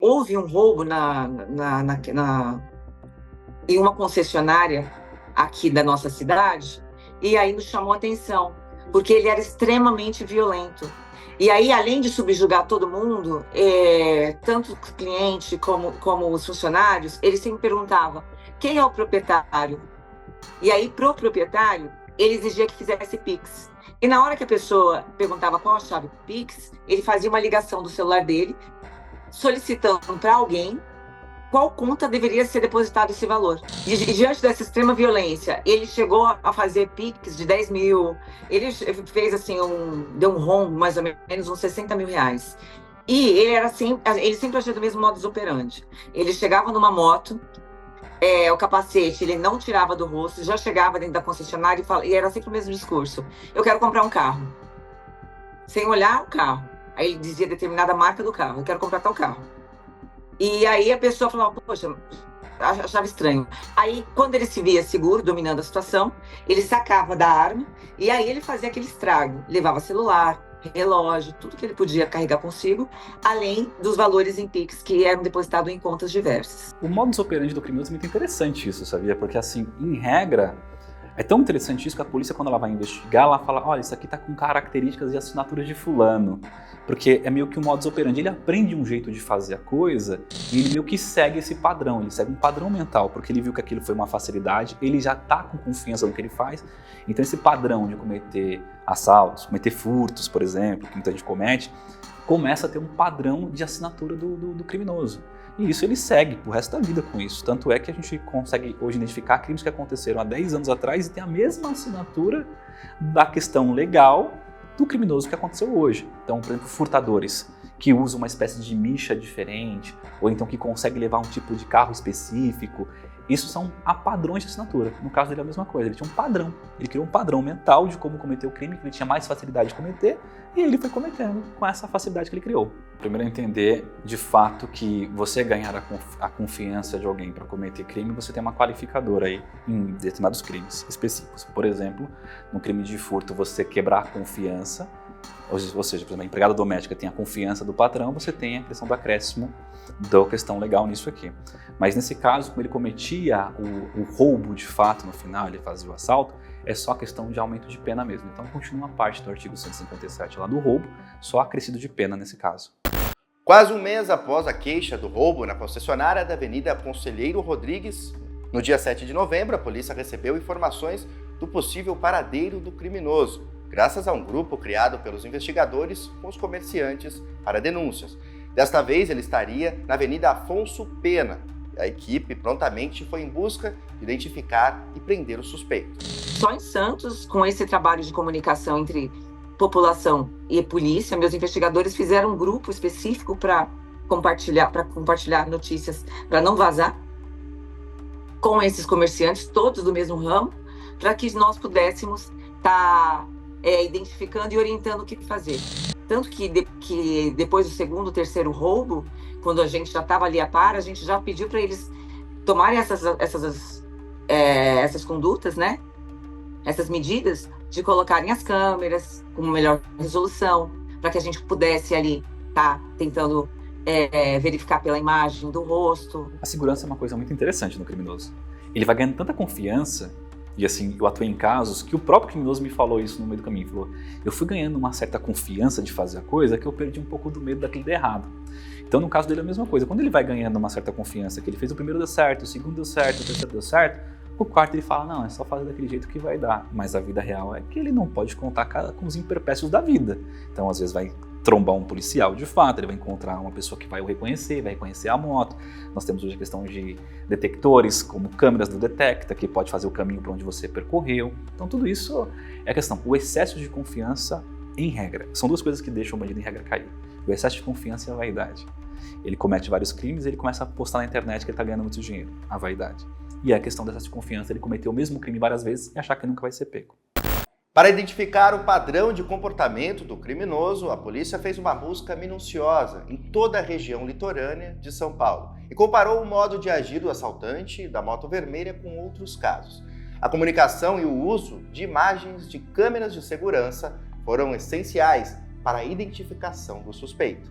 houve um roubo em uma concessionária aqui da nossa cidade, e aí nos chamou a atenção, porque ele era extremamente violento. E aí, além de subjugar todo mundo, tanto o cliente como os funcionários, ele sempre perguntava: quem é o proprietário? E aí, pro proprietário, ele exigia que fizesse Pix. E na hora que a pessoa perguntava qual a chave Pix, ele fazia uma ligação do celular dele, solicitando para alguém qual conta deveria ser depositado esse valor. E diante dessa extrema violência, ele chegou a fazer Pix de 10 mil, ele fez assim, deu um rombo, mais ou menos uns 60 mil reais. E ele sempre agiu do mesmo modus operandi. Ele chegava numa moto, o capacete ele não tirava do rosto, já chegava dentro da concessionária e era sempre o mesmo discurso: eu quero comprar um carro. Sem olhar o carro. Aí ele dizia determinada marca do carro: eu quero comprar tal carro. E aí a pessoa falava: poxa, achava estranho. Aí, quando ele se via seguro, dominando a situação, ele sacava da arma e aí ele fazia aquele estrago. Levava celular, relógio, tudo que ele podia carregar consigo, além dos valores em Pix que eram depositados em contas diversas. O modus operandi do criminoso é muito interessante isso, sabia? Porque, assim, em regra, é tão interessante isso que a polícia, quando ela vai investigar, ela fala: olha, isso aqui tá com características de assinatura de fulano. Porque é meio que um modus operandi, ele aprende um jeito de fazer a coisa e ele meio que segue esse padrão, ele segue um padrão mental, porque ele viu que aquilo foi uma facilidade, ele já tá com confiança no que ele faz. Então esse padrão de cometer assaltos, cometer furtos, por exemplo, que muita gente comete, começa a ter um padrão de assinatura do criminoso. E isso ele segue pro resto da vida com isso. Tanto é que a gente consegue hoje identificar crimes que aconteceram há 10 anos atrás e tem a mesma assinatura da questão legal do criminoso que aconteceu hoje. Então, por exemplo, furtadores que usam uma espécie de micha diferente, ou então que conseguem levar um tipo de carro específico. Isso são padrões de assinatura. No caso dele é a mesma coisa, ele tinha um padrão. Ele criou um padrão mental de como cometer o crime, que ele tinha mais facilidade de cometer, e ele foi cometendo com essa facilidade que ele criou. Primeiro, entender de fato que você ganhar a confiança de alguém para cometer crime, você tem uma qualificadora aí em determinados crimes específicos. Por exemplo, no crime de furto, você quebrar a confiança, ou seja, por exemplo, a empregada doméstica tem a confiança do patrão, você tem a questão do acréscimo da questão legal nisso aqui. Mas nesse caso, como ele cometia o roubo de fato no final, ele fazia o assalto, é só questão de aumento de pena mesmo. Então continua a parte do artigo 157 lá do roubo, só acrescido de pena nesse caso. Quase um mês após a queixa do roubo na concessionária da Avenida Conselheiro Rodrigues, no dia 7 de novembro, a polícia recebeu informações do possível paradeiro do criminoso, graças a um grupo criado pelos investigadores com os comerciantes para denúncias. Desta vez, ele estaria na Avenida Afonso Pena. A equipe prontamente foi em busca de identificar e prender o suspeito. Só em Santos, com esse trabalho de comunicação entre população e polícia, meus investigadores fizeram um grupo específico para compartilhar notícias, para não vazar, com esses comerciantes, todos do mesmo ramo, para que nós pudéssemos estar identificando e orientando o que fazer. Tanto que depois do segundo, terceiro roubo, quando a gente já estava ali a par, a gente já pediu para eles tomarem essas condutas, né? Essas medidas de colocarem as câmeras com melhor resolução, para que a gente pudesse ali estar tentando verificar pela imagem do rosto. A segurança é uma coisa muito interessante no criminoso. Ele vai ganhando tanta confiança, e assim, eu atuei em casos que o próprio criminoso me falou isso no meio do caminho. Ele falou: eu fui ganhando uma certa confiança de fazer a coisa que eu perdi um pouco do medo daquilo dar errado. Então, no caso dele é a mesma coisa. Quando ele vai ganhando uma certa confiança, que ele fez o primeiro deu certo, o segundo deu certo, o terceiro deu certo, o quarto ele fala: não, é só fazer daquele jeito que vai dar. Mas a vida real é que ele não pode contar com os imperpécios da vida. Então, às vezes vai trombar um policial de fato, ele vai encontrar uma pessoa que vai o reconhecer, vai reconhecer a moto. Nós temos hoje a questão de detectores, como câmeras do Detecta, que pode fazer o caminho para onde você percorreu. Então tudo isso é a questão. O excesso de confiança, em regra, são duas coisas que deixam o bandido em regra cair. O excesso de confiança e a vaidade. Ele comete vários crimes e ele começa a postar na internet que ele está ganhando muito dinheiro. A vaidade. E a questão do excesso de confiança, ele cometeu o mesmo crime várias vezes e achar que nunca vai ser pego. Para identificar o padrão de comportamento do criminoso, a polícia fez uma busca minuciosa em toda a região litorânea de São Paulo e comparou o modo de agir do assaltante da moto vermelha com outros casos. A comunicação e o uso de imagens de câmeras de segurança foram essenciais para a identificação do suspeito.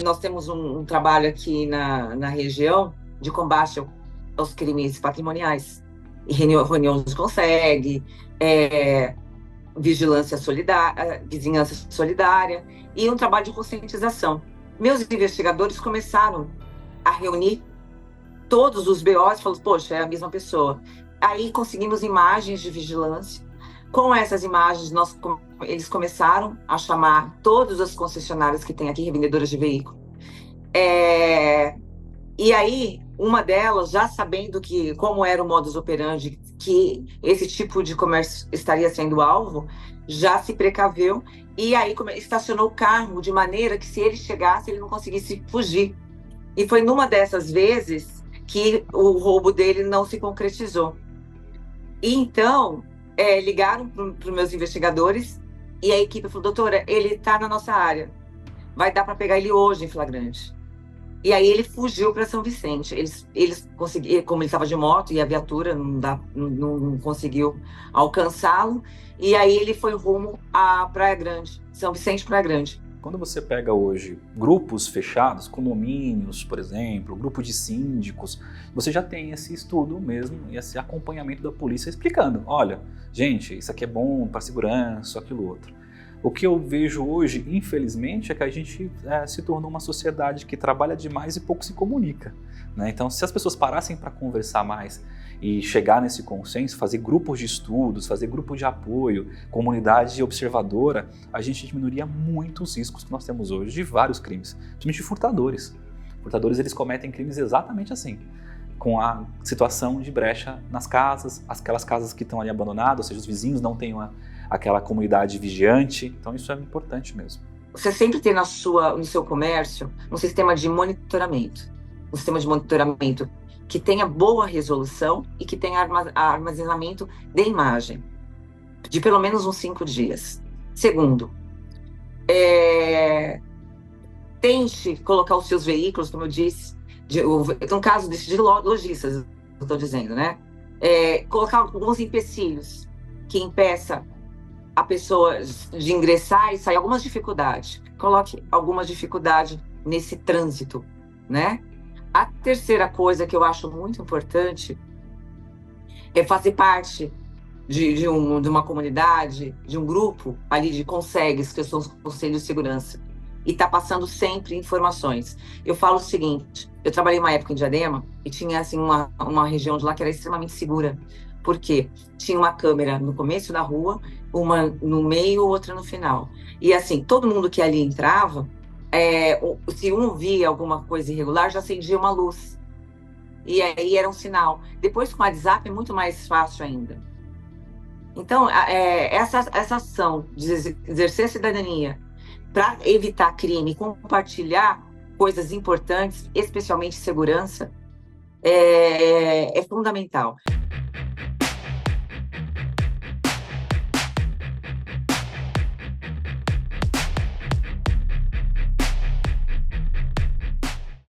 Nós temos um trabalho aqui na região de combate aos crimes patrimoniais. E reunião de consegue, vigilância solidária, vizinhança solidária e um trabalho de conscientização. Meus investigadores começaram a reunir todos os BOs e falaram, poxa, é a mesma pessoa. Aí conseguimos imagens de vigilância. Com essas imagens, eles começaram a chamar todas as concessionárias que tem aqui, revendedoras de veículo. E aí, uma delas, já sabendo como era o modus operandi, que esse tipo de comércio estaria sendo alvo, já se precaveu e aí estacionou o carro de maneira que, se ele chegasse, ele não conseguisse fugir. E foi numa dessas vezes que o roubo dele não se concretizou. E então, ligaram para os meus investigadores e a equipe falou, doutora, ele está na nossa área, vai dar para pegar ele hoje em flagrante. E aí ele fugiu para São Vicente. Eles conseguiram, como ele estava de moto e a viatura não conseguiu alcançá-lo, e aí ele foi rumo à Praia Grande, São Vicente, Praia Grande. Quando você pega hoje grupos fechados, condomínios, por exemplo, grupo de síndicos, você já tem esse estudo mesmo, esse acompanhamento da polícia explicando, olha, gente, isso aqui é bom para segurança, aquilo outro. O que eu vejo hoje, infelizmente, é que a gente se tornou uma sociedade que trabalha demais e pouco se comunica, né? Então, se as pessoas parassem para conversar mais e chegar nesse consenso, fazer grupos de estudos, fazer grupo de apoio, comunidade observadora, a gente diminuiria muito os riscos que nós temos hoje de vários crimes, principalmente de furtadores. Furtadores, eles cometem crimes exatamente assim, com a situação de brecha nas casas, aquelas casas que estão ali abandonadas, ou seja, os vizinhos não têm aquela comunidade vigiante. Então isso é importante mesmo. Você sempre tem no seu comércio um sistema de monitoramento. Um sistema de monitoramento que tenha boa resolução e que tenha armazenamento de imagem, de pelo menos uns 5 dias. Segundo, tente colocar os seus veículos, como eu disse, no caso de lojistas, eu estou dizendo, né? Colocar alguns empecilhos que impeça a pessoa de ingressar e sair, algumas dificuldades. Coloque algumas dificuldades nesse trânsito, né? A terceira coisa que eu acho muito importante é fazer parte de uma comunidade, de um grupo ali de CONSEGs, que são os Conselhos de Segurança, e tá passando sempre informações. Eu falo o seguinte, eu trabalhei uma época em Diadema e tinha assim uma região de lá que era extremamente segura. Por quê? Tinha uma câmera no começo da rua, uma no meio, outra no final. E assim, todo mundo que ali entrava, se um via alguma coisa irregular, já acendia uma luz. E aí era um sinal. Depois, com o WhatsApp, é muito mais fácil ainda. Então, essa ação de exercer a cidadania para evitar crime, compartilhar coisas importantes, especialmente segurança, é fundamental.